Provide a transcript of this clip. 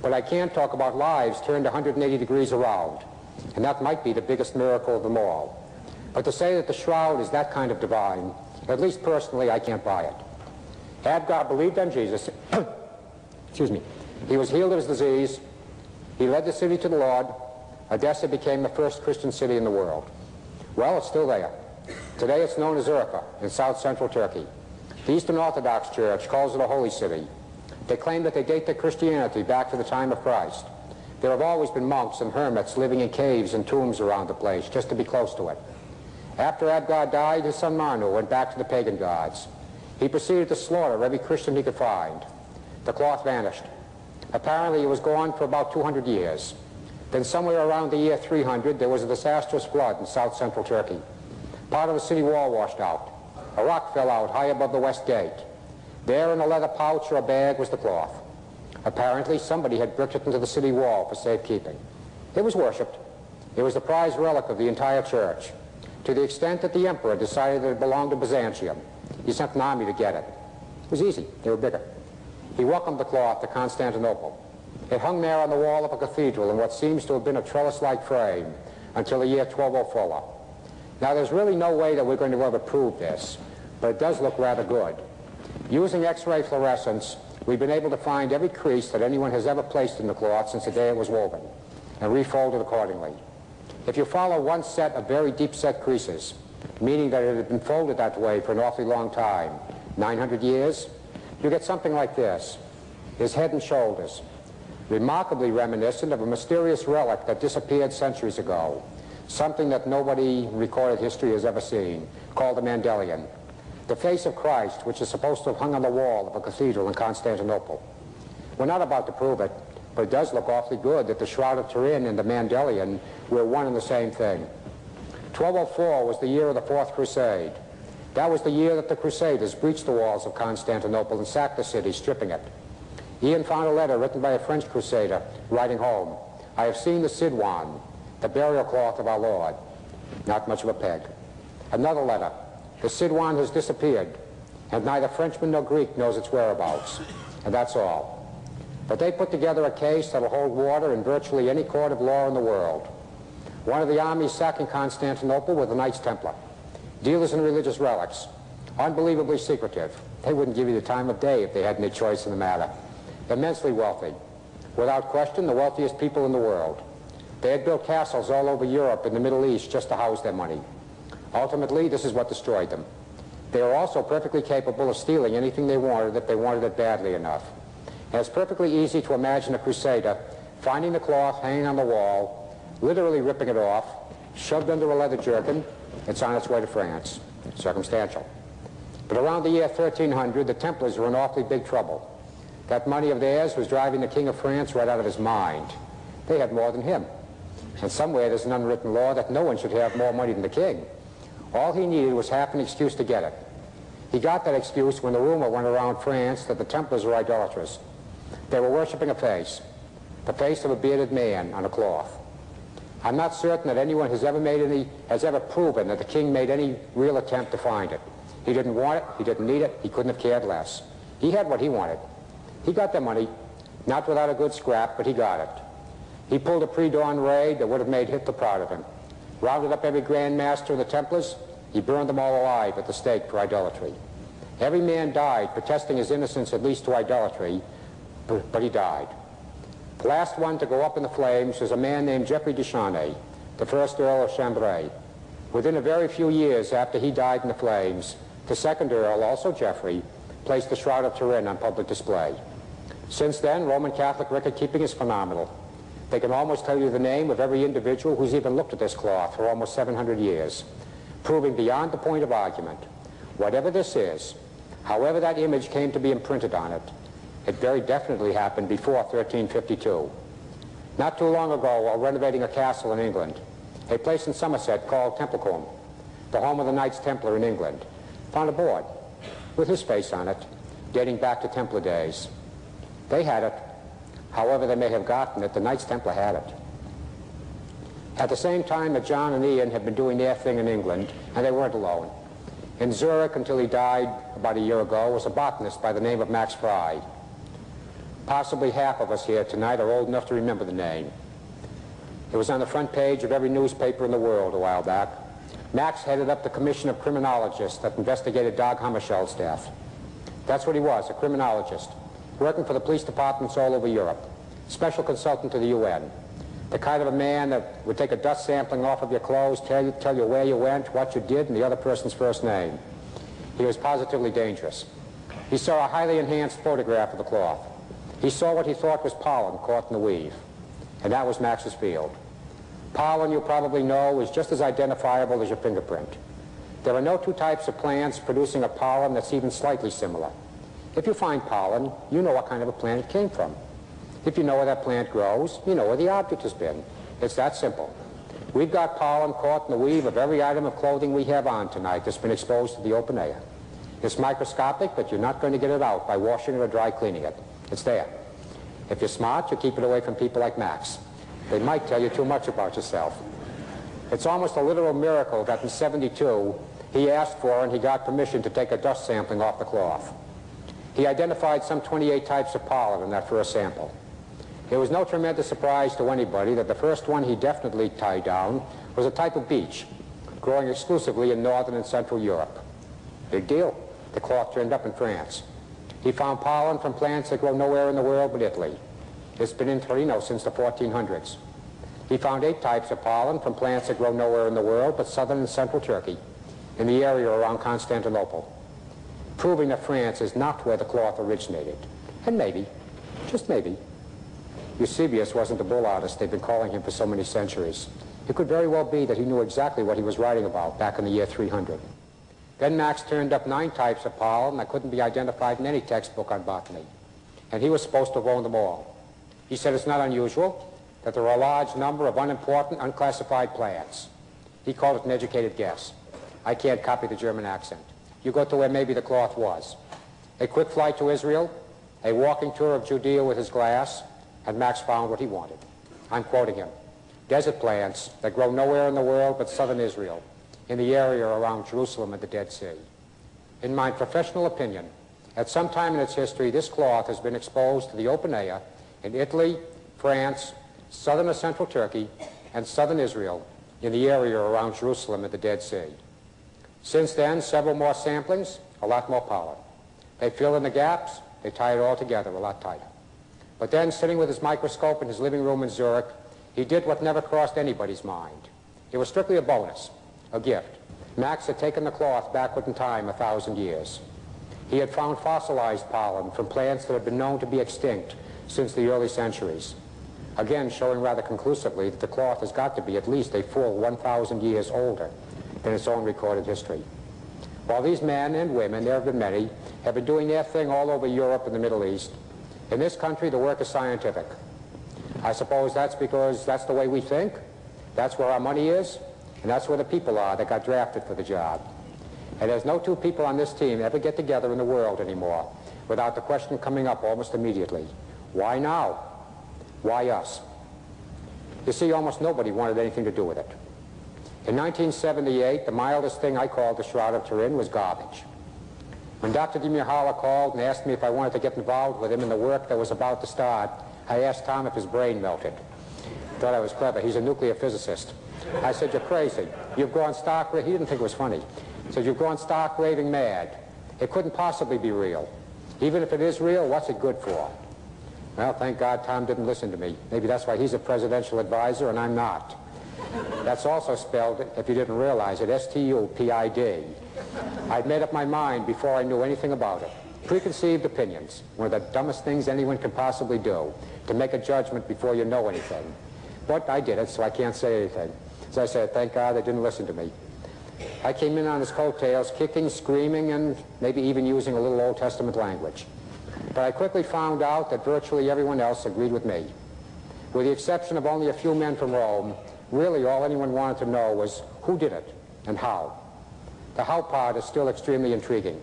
But I can talk about lives turned 180 degrees around, and that might be the biggest miracle of them all. But to say that the Shroud is that kind of divine, at least personally, I can't buy it. Had God believed on Jesus, excuse me, he was healed of his disease, he led the city to the Lord, Edessa became the first Christian city in the world. Well, it's still there. Today it's known as Urfa in south-central Turkey. The Eastern Orthodox Church calls it a holy city. They claim that they date their Christianity back to the time of Christ. There have always been monks and hermits living in caves and tombs around the place, just to be close to it. After Abgar died, his son Manu went back to the pagan gods. He proceeded to slaughter every Christian he could find. The cloth vanished. Apparently it was gone for about 200 years. Then somewhere around the year 300, there was a disastrous flood in south-central Turkey. Part of the city wall washed out. A rock fell out high above the west gate. There in a leather pouch or a bag was the cloth. Apparently somebody had bricked it into the city wall for safekeeping. It was worshipped. It was the prized relic of the entire church, to the extent that the emperor decided that it belonged to Byzantium. He sent an army to get it. It was easy. They were bigger. He welcomed the cloth to Constantinople. It hung there on the wall of a cathedral in what seems to have been a trellis-like frame until the year 1204. Now, there's really no way that we're going to ever prove this, but it does look rather good. Using X-ray fluorescence, we've been able to find every crease that anyone has ever placed in the cloth since the day it was woven, and refold it accordingly. If you follow one set of very deep-set creases, meaning that it had been folded that way for an awfully long time, 900 years, you get something like this. His head and shoulders, remarkably reminiscent of a mysterious relic that disappeared centuries ago, something that nobody in recorded history has ever seen, called the Mandelion. The face of Christ, which is supposed to have hung on the wall of a cathedral in Constantinople. We're not about to prove it, but it does look awfully good that the Shroud of Turin and the Mandelion were one and the same thing. 1204 was the year of the Fourth Crusade. That was the year that the Crusaders breached the walls of Constantinople and sacked the city, stripping it. Ian found a letter written by a French crusader, writing home, "I have seen the Sidwan, the burial cloth of our Lord." Not much of a peg. Another letter, "The Sidwan has disappeared, and neither Frenchman nor Greek knows its whereabouts." And that's all. But they put together a case that'll hold water in virtually any court of law in the world. One of the armies sacking Constantinople were the Knights Templar, dealers in religious relics, unbelievably secretive. They wouldn't give you the time of day if they had any choice in the matter. Immensely wealthy. Without question, the wealthiest people in the world. They had built castles all over Europe and the Middle East just to house their money. Ultimately, this is what destroyed them. They were also perfectly capable of stealing anything they wanted if they wanted it badly enough. And it's perfectly easy to imagine a crusader finding the cloth hanging on the wall, literally ripping it off, shoved under a leather jerkin. It's on its way to France. Circumstantial. But around the year 1300, the Templars were in awfully big trouble. That money of theirs was driving the King of France right out of his mind. They had more than him. And somewhere there's an unwritten law that no one should have more money than the king. All he needed was half an excuse to get it. He got that excuse when the rumor went around France that the Templars were idolatrous. They were worshipping a face, the face of a bearded man on a cloth. I'm not certain that anyone has ever proven that the king made any real attempt to find it. He didn't want it, he didn't need it, he couldn't have cared less. He had what he wanted. He got the money, not without a good scrap, but he got it. He pulled a pre-dawn raid that would have made Hitler proud of him. Rounded up every Grand Master of the Templars, he burned them all alive at the stake for idolatry. Every man died protesting his innocence at least to idolatry, but he died. The last one to go up in the flames was a man named Geoffrey de Charnay, the first Earl of Chambray. Within a very few years after he died in the flames, the second Earl, also Geoffrey, placed the Shroud of Turin on public display. Since then, Roman Catholic record-keeping is phenomenal. They can almost tell you the name of every individual who's even looked at this cloth for almost 700 years, proving beyond the point of argument, whatever this is, however that image came to be imprinted on it, it very definitely happened before 1352. Not too long ago, while renovating a castle in England, a place in Somerset called Templecombe, the home of the Knights Templar in England, found a board with his face on it, dating back to Templar days. They had it. However they may have gotten it, the Knights Templar had it. At the same time that John and Ian had been doing their thing in England, and they weren't alone. In Zurich, until he died about a year ago, was a botanist by the name of Max Fry. Possibly half of us here tonight are old enough to remember the name. It was on the front page of every newspaper in the world a while back. Max headed up the commission of criminologists that investigated Dag Hammarskjöld's death. That's what he was, a criminologist, working for the police departments all over Europe, special consultant to the UN, the kind of a man that would take a dust sampling off of your clothes, tell you where you went, what you did, and the other person's first name. He was positively dangerous. He saw a highly enhanced photograph of the cloth. He saw what he thought was pollen caught in the weave, and that was Max's field. Pollen, you probably know, is just as identifiable as your fingerprint. There are no two types of plants producing a pollen that's even slightly similar. If you find pollen, you know what kind of a plant it came from. If you know where that plant grows, you know where the object has been. It's that simple. We've got pollen caught in the weave of every item of clothing we have on tonight that's been exposed to the open air. It's microscopic, but you're not going to get it out by washing it or dry cleaning it. It's there. If you're smart, you keep it away from people like Max. They might tell you too much about yourself. It's almost a literal miracle that in '72 he asked for and he got permission to take a dust sampling off the cloth. He identified some 28 types of pollen in that first sample. It was no tremendous surprise to anybody that the first one he definitely tied down was a type of beech growing exclusively in northern and central Europe. Big deal. The cloth turned up in France. He found pollen from plants that grow nowhere in the world but Italy. It's been in Turin since the 1400s. He found 8 types of pollen from plants that grow nowhere in the world but southern and central Turkey, in the area around Constantinople, proving that France is not where the cloth originated. And maybe, just maybe, Eusebius wasn't the bull artist they've been calling him for so many centuries. It could very well be that he knew exactly what he was writing about back in the year 300. Then Max turned up 9 types of pollen that couldn't be identified in any textbook on botany, and he was supposed to have owned them all. He said it's not unusual that there are a large number of unimportant, unclassified plants. He called it an educated guess. I can't copy the German accent. You go to where maybe the cloth was. A quick flight to Israel, a walking tour of Judea with his glass, and Max found what he wanted. I'm quoting him. Desert plants that grow nowhere in the world but southern Israel, in the area around Jerusalem and the Dead Sea. In my professional opinion, at some time in its history, this cloth has been exposed to the open air in Italy, France, southern or central Turkey, and southern Israel, in the area around Jerusalem and the Dead Sea. Since then, several more samplings, a lot more pollen. They fill in the gaps, they tie it all together a lot tighter. But then, sitting with his microscope in his living room in Zurich, he did what never crossed anybody's mind. It was strictly a bonus, a gift. Max had taken the cloth backward in time 1,000 years. He had found fossilized pollen from plants that had been known to be extinct since the early centuries. Again, showing rather conclusively that the cloth has got to be at least a full 1,000 years older than its own recorded history. While these men and women, there have been many, have been doing their thing all over Europe and the Middle East, in this country the work is scientific. I suppose that's because that's the way we think, that's where our money is, and that's where the people are that got drafted for the job. And there's no 2 people on this team ever get together in the world anymore without the question coming up almost immediately. Why now? Why us? You see, almost nobody wanted anything to do with it. In 1978, the mildest thing I called the Shroud of Turin was garbage. When Dr. de Mihala called and asked me if I wanted to get involved with him in the work that was about to start, I asked Tom if his brain melted. Thought I was clever. He's a nuclear physicist. I said, you're crazy. You've gone stark raving. He didn't think it was funny. He said, you've gone stark raving mad. It couldn't possibly be real. Even if it is real, what's it good for? Well, thank God Tom didn't listen to me. Maybe that's why he's a presidential advisor and I'm not. That's also spelled, if you didn't realize it, S-T-U-P-I-D. I'd made up my mind before I knew anything about it. Preconceived opinions, one of the dumbest things anyone can possibly do, to make a judgment before you know anything. But I did it, so I can't say anything. As I said, thank God they didn't listen to me. I came in on his coattails, kicking, screaming, and maybe even using a little Old Testament language. But I quickly found out that virtually everyone else agreed with me. With the exception of only a few men from Rome, really all anyone wanted to know was who did it and how. The how part is still extremely intriguing.